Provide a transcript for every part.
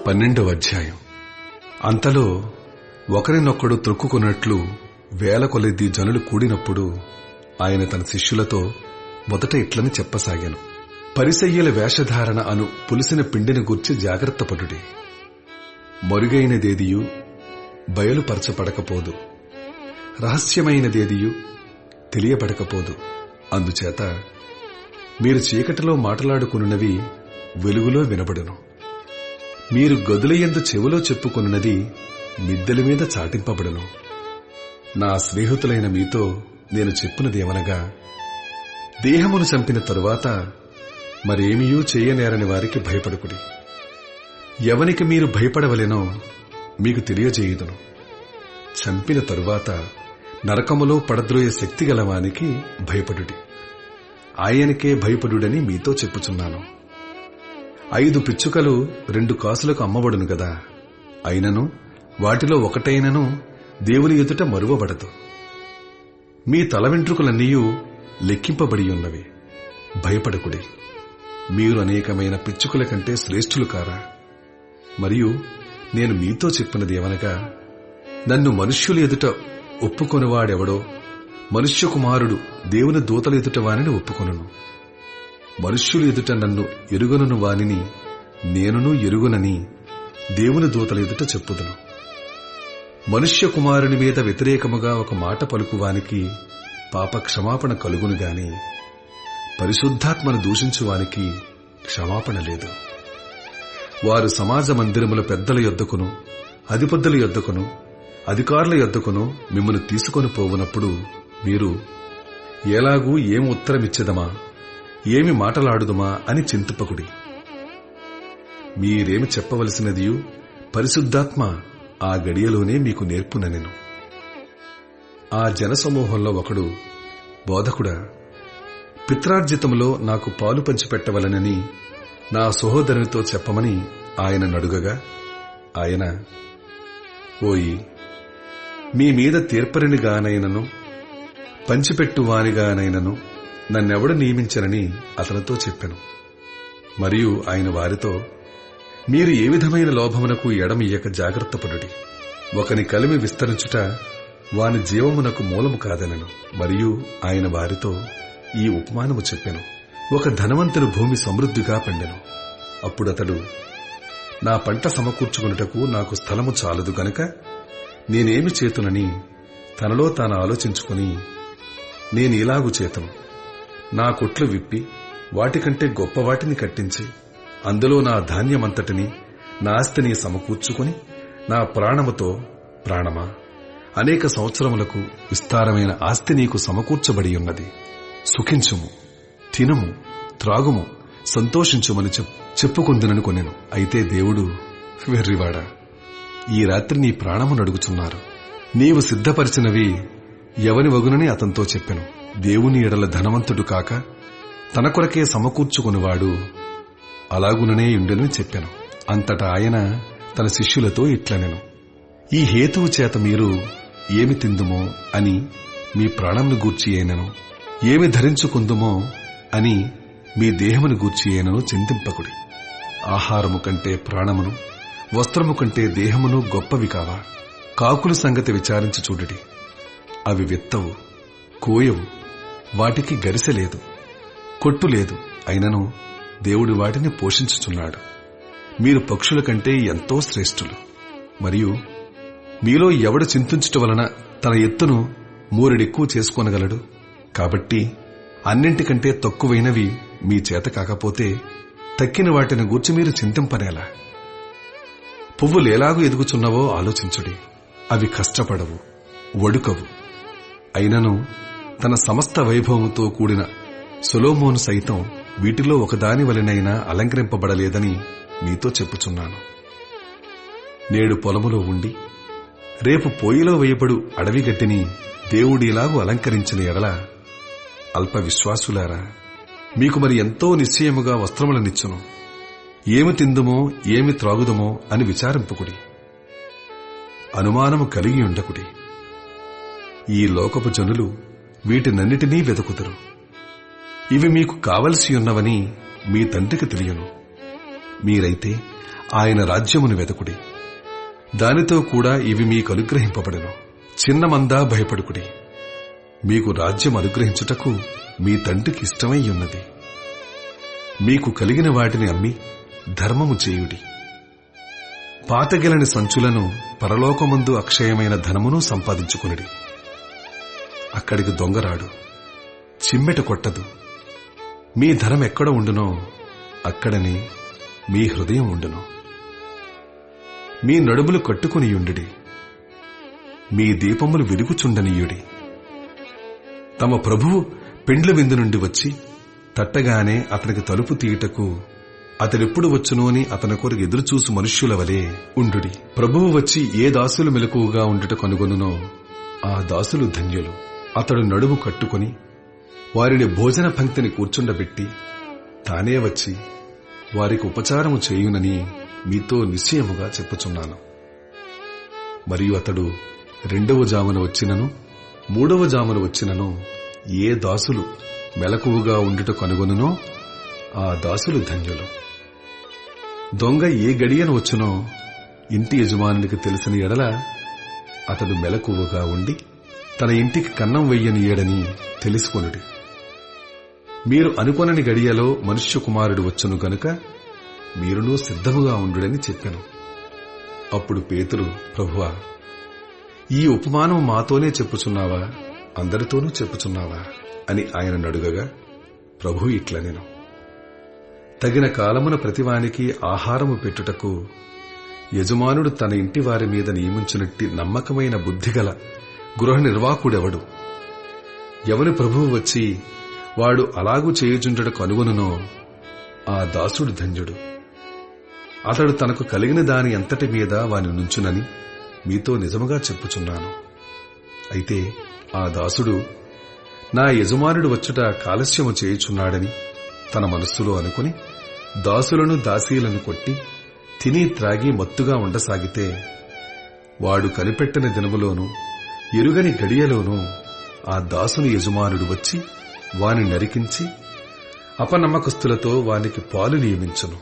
12వ అధ్యాయం. అంతలో ఒకరినొక్కడు త్రొక్కుకున్నట్లు వేల కొలది జనులు కూడినప్పుడు ఆయన తన శిష్యులతో మొదట ఇట్లని చెప్పసాగాను. పరిసయ్యుల వేషధారణ అను పులిసిన పిండిని గూర్చి జాగ్రత్తపడుడి. మరుగైనదేదియు బయలుపరచబడకపోదు, రహస్యమైనదేదియు తెలియబడకపోదు. అందుచేత మీరు చీకటిలో మాట్లాడుకున్నవి వెలుగులో వినబడును, మీరు గదులయందు చెవిలో చెప్పుకొనున్నది మిద్దెల మీద చాటింపబడును. నా స్నేహితులైన మీతో నేను చెప్పునదేమనగా, దేహమును చంపిన తరువాత మరేమియూ చేయనేరని వారికి భయపడుకుడి. ఎవనికి మీరు భయపడవలెనో మీకు తెలియజేయుదును. చంపిన తరువాత నరకములో పడద్రోయే శక్తి గలవానికి భయపడుడి. ఆయనకే భయపడుడని మీతో చెప్పుచున్నాను. 5 పిచ్చుకలు 2 కాసులకు అమ్మబడును గదా, అయినను వాటిలో ఒకటైనను దేవుని ఎదుట మరువబడదు. మీ తల వెంట్రుకలన్నీయూ లెక్కింపబడి ఉన్నవి. భయపడకుడి. మీరు అనేకమైన పిచ్చుకల కంటే శ్రేష్ఠులు కారా? మరియు నేను మీతో చెప్పినదేమనగా, నన్ను మనుష్యుల ఎదుట ఒప్పుకొనివాడెవడో మనుష్య కుమారుడు దేవుని దూతల ఎదుట వానిని ఒప్పుకొనును. మనుష్యుల ఎదుట నన్ను ఎరుగనను వానిని నేనును ఎరుగునని దేవుని దూతల ఎదుట చెప్పుదును. మనుష్య కుమారుని మీద వ్యతిరేకముగా ఒక మాట పలుకువానికి పాప క్షమాపణ కలుగును గాని పరిశుద్ధాత్మను దూషించువానికి క్షమాపణ లేదు. వారు సమాజ మందిరముల పెద్దల యొద్దకును అధిపతుల యొద్దకును అధికారుల యొద్దకును మిమ్మల్ని తీసుకొని పోవునప్పుడు మీరు ఎలాగూ ఏమి ఉత్తరమిచ్చెదమా, ఏమి మాటలాడుదుమా అని చింతింపకుడి. మీరేమి చెప్పవలసినదియు పరిశుద్ధాత్మ ఆ గడియలోనే మీకు నేర్పుననెను. ఆ జనసమూహంలో ఒకడు, బోధకుడా, పిత్రార్జితములో నాకు పాలు పంచిపెట్టవలనని నా సహోదరునితో చెప్పమని ఆయన నడుగగా, ఆయన, ఓయి, మీ మీద తీర్పరినిగానైనను పంచిపెట్టువానిగానైనను నన్నెవడు నియమించనని అతనితో చెప్పెను. మరియు ఆయన వారితో, మీరు ఏ విధమైన లోభమునకు ఎడమియ్యక జాగ్రత్తపడుడి. ఒకని కలిమి విస్తరించుట వాని జీవమునకు మూలము కాదనెను. మరియు ఆయన వారితో ఈ ఉపమానము చెప్పెను. ఒక ధనవంతుని భూమి సమృద్ధిగా పండెను. అప్పుడతడు, నా పంట సమకూర్చుకొనుటకు నాకు స్థలము చాలదు గనక నేనేమి చేతునని తనలో తాను ఆలోచించుకుని, నేను ఇలాగు చేతును, నా కొట్లు విప్పి వాటికంటే గొప్ప వాటిని కట్టించి అందులో నా ధాన్యమంతటిని నా ఆస్తిని సమకూర్చుకుని, నా ప్రాణముతో, ప్రాణమా, అనేక సంవత్సరములకు విస్తారమైన ఆస్తి నీకు సమకూర్చబడి ఉన్నది. సుఖించుము, తినుము, త్రాగుము, సంతోషించుమని చెప్పుకుందునని కొనెను. అయితే దేవుడు, వెర్రివాడా, ఈ రాత్రి నీ ప్రాణమును అడుగుచున్నారు. నీవు సిద్ధపరిచినవి ఎవని వగునని అతనితో చెప్పెను. దేవుని ఎడల ధనవంతుడు కాక తన కొరకే సమకూర్చుకునివాడు అలాగుననే ఉండెనని చెప్పెను. అంతటా ఆయన తన శిష్యులతో ఇట్లనెను, ఈ హేతువు చేత మీరు ఏమి తిందుమో అని మీ ప్రాణమును గూర్చి అయినను, ఏమి ధరించుకుందుమో అని మీ దేహమును గూర్చి అయినను చింతింపకుడి. ఆహారము కంటే ప్రాణమును, వస్త్రము కంటే దేహమును గొప్పవి కావా? కాకుల సంగతి విచారించి చూడుడి. అవి విత్తవు, కోయవు, వాటికి గరిసె లేదు, కొట్టు లేదు, అయినను దేవుడు వాటిని పోషించుచున్నాడు. మీరు పక్షుల కంటే ఎంతో శ్రేష్ఠులు. మరియు మీలో ఎవడు చింతించుట వలన తన ఎత్తును మూరెడెక్కువ చేసుకొనగలడు? కాబట్టి అన్నింటికంటే తక్కువైనవి మీ చేత కాకపోతే తక్కిన వాటిని గూర్చి మీరు చింతింపనేలా? పువ్వులేలాగూ ఎదుగుచున్నవో ఆలోచించుడి. అవి కష్టపడవు, వడుకవు. అయినను తన సమస్త వైభవముతో కూడిన సొలొమోను సైతం వీటిలో ఒకదాని వలెనైనా అలంకరింపబడలేదని మీతో చెప్పుచున్నాను. నేడు పొలములో ఉండి రేపు పోయిలో వేయబడు అడవి గడ్డిని దేవుడిలాగూ అలంకరించిన ఎడల అల్ప విశ్వాసులారా, మీకు మరి ఎంతో నిశ్చయముగా వస్త్రములనిచ్చును. ఏమి తిందుమో ఏమి త్రాగుదమో అని విచారింపుకుడి. అనుమానము కలిగి ఉండకుడి. ఈ లోకపు జనులు వీటినన్నిటినీ వెతుకుదురు. ఇవి మీకు కావలసి ఉన్నవని మీ తండ్రికి తెలియను. మీరైతే ఆయన రాజ్యమును వెదకుడి, దానితో కూడా ఇవి మీకు అనుగ్రహింపబడెను. చిన్న మందా భయపడుకుడి, మీకు రాజ్యం అనుగ్రహించుటకు మీ తండ్రికి ఇష్టమై ఉన్నది. మీకు కలిగిన వాటిని అమ్మి ధర్మము చేయుడి. పాతగిలని సంచులను పరలోకమందు అక్షయమైన ధనమును సంపాదించుకునిడి. అక్కడికి దొంగరాడు, చిమ్మెట కొట్టదు. మీ ధనం ఎక్కడ ఉండునో అక్కడనే మీ హృదయం ఉండును. మీ నడుములు కట్టుకునియుండుడి, మీ దీపములు వెలుగుచుండనీయుడి. తమ ప్రభువు పెండ్ల విందు నుండి వచ్చి తట్టగానే అతనికి తలుపు తీయుటకు అతడెప్పుడు వచ్చునో అని అతని కొరకు ఎదురుచూసు మనుష్యుల వలె ఉండుడి. ప్రభువు వచ్చి ఏ దాసులు మెలకువగా ఉండుట కనుగొనునో ఆ దాసులు ధన్యులు. అతడు నడుము కట్టుకుని వారిని భోజన పంక్తిని కూర్చుండబెట్టి తానే వచ్చి వారికి ఉపచారము చేయునని మీతో నిశ్చయముగా చెప్పుచున్నాను. మరియు అతడు 2వ జామున వచ్చినను 3వ జామున వచ్చినను ఏ దాసులు మెలకువగా ఉండుట కనుగొనునో ఆ దాసులు ధన్యులు. దొంగ ఏ గడియను వచ్చునో ఇంటి యజమానునికి తెలిసిన ఎడల అతడు మెలకువగా ఉండి తన ఇంటికి కన్నం వెయ్యనియేడని తెలుసుకొనుడి. మీరు అనుకొనని గడియలో మనుష్య కుమారుడు వచ్చును గనుక మీరును సిద్ధముగా ఉండుడని చెప్పెను. అప్పుడు పేతురు, ప్రభువా, ఈ ఉపమానం మాతోనే చెప్పుచున్నావా, అందరితోనూ చెప్పుచున్నావా అని ఆయనను అడుగగా ప్రభు ఇట్లనెను, తగిన కాలమున ప్రతివానికి ఆహారము పెట్టుటకు యజమానుడు తన ఇంటి వారి మీద నియమించినట్టి నమ్మకమైన బుద్ధిగల గృహ నిర్వాహకుడెవడు? ఎవని ప్రభువు వచ్చి వాడు అలాగూ చేయుచుండట కనుగొనునో ఆ దాసుడు ధన్యుడు. అతడు తనకు కలిగిన దాని అంతటి మీద వాని నుంచునని మీతో నిజముగా చెప్పుచున్నాను. అయితే ఆ దాసుడు నా యజమానుడు వచ్చుట కాలస్యము చేయుచున్నాడని తన మనస్సులో అనుకుని దాసులను దాసీలను కొట్టి తిని త్రాగి మత్తుగా ఉండసాగితే వాడు కనిపెట్టిన దినములోనూ ఎరుగని గడియలోనూ ఆ దాసుని యజమానుడు వచ్చి వాని నరికించి అపనమ్మకస్తులతో వానికి పాలు నియమించును.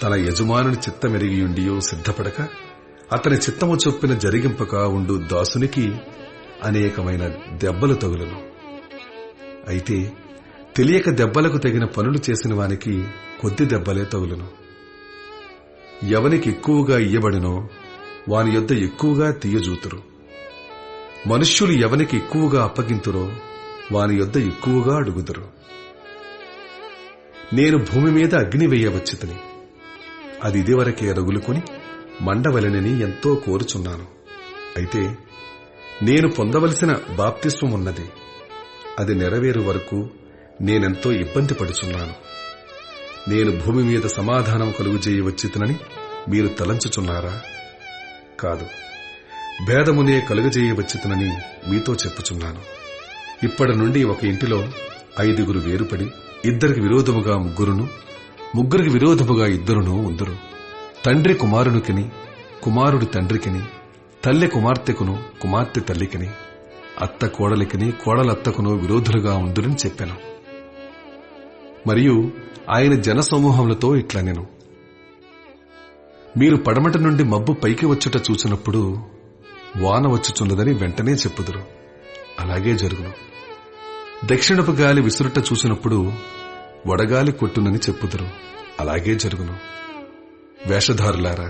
తన యజమానుని చిత్తమెరిగియుండియో సిద్ధపడక అతని చిత్తము చొప్పున జరిగింపక ఉండు దాసునికి అనేకమైన దెబ్బలు తగులును. అయితే తెలియక దెబ్బలకు తగిన పనులు చేసిన వానికి కొద్ది దెబ్బలే తగులును. ఎవనికి ఎక్కువగా ఇయ్యబడినో వాని యొద్ద ఎక్కువగా తీయజూతురు. మనుష్యులు ఎవనికి ఎక్కువగా అప్పగింతురో వాని యొద్ద ఎక్కువగా అడుగుదురు. నేను భూమి మీద అగ్ని వేయవచ్చుతని అది ఇదివరకే రగులుకొని మండవలెనని ఎంతో కోరుచున్నాను. అయితే నేను పొందవలసిన బాప్తిస్వమున్నది, అది నెరవేరు వరకు నేనెంతో ఇబ్బంది పడుచున్నాను. నేను భూమి మీద సమాధానం కలుగజేయవచ్చుతనని మీరు తలంచుచున్నారా? కాదు, భేదమునే కలుగజేయవచ్చుతనని మీతో చెప్పుచున్నాను. ఇప్పటి నుండి ఒక ఇంటిలో 5 వేరుపడి 2 విరోధముగా 3, 3 విరోధముగా 2 ఉందురు. తండ్రి కుమారునికిని, కుమారుడి తండ్రికిని, తల్లి కుమార్తెకును, కుమార్తె తల్లికిని, అత్త కోడలికిని, కోడలత్తకును విరోధులుగా ఉందురని చెప్పాను. మరియు ఆయన జనసమూహములతో ఇట్లనెను, మీరు పడమట నుండి మబ్బు పైకి వచ్చుట చూచినప్పుడు వాన వచ్చుచున్నదని వెంటనే చెప్పుదురు, అలాగే జరుగును. దక్షిణపు గాలి విసురుట చూసినప్పుడు వడగాలి కొట్టునని చెప్పుదురు, అలాగే జరుగును. వేషధారులారా,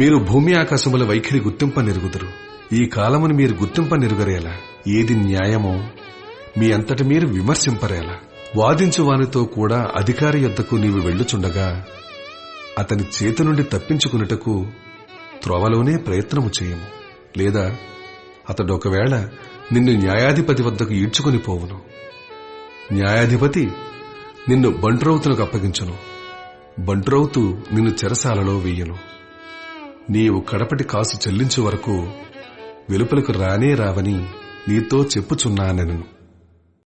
మీరు భూమి ఆకాశముల వైఖరి గుర్తింపనిరుగుదురు. ఈ కాలమును మీరు గుర్తింపనిరుగరేలా? ఏది న్యాయమో మీ అంతటి మీరు విమర్శింపరేలా? వాదించు వానితో కూడా అధికారి యొద్దకు నీవు వెళ్ళుచుండగా అతని చేతి నుండి తప్పించుకున్నటకు త్రోవలోనే ప్రయత్నము చేయము. లేదా అతడు ఒకవేళ నిన్ను న్యాయాధిపతి వద్దకు ఈడ్చుకుని పోవును. న్యాయాధిపతి నిన్ను బంట్రౌతునకు అప్పగించును, బంట్రౌతు నిన్ను చెరసాలలో వేయును. నీవు కడపటి కాసు చెల్లించు వరకు వెలుపలకు రానే రావని నీతో చెప్పుచున్నానెను.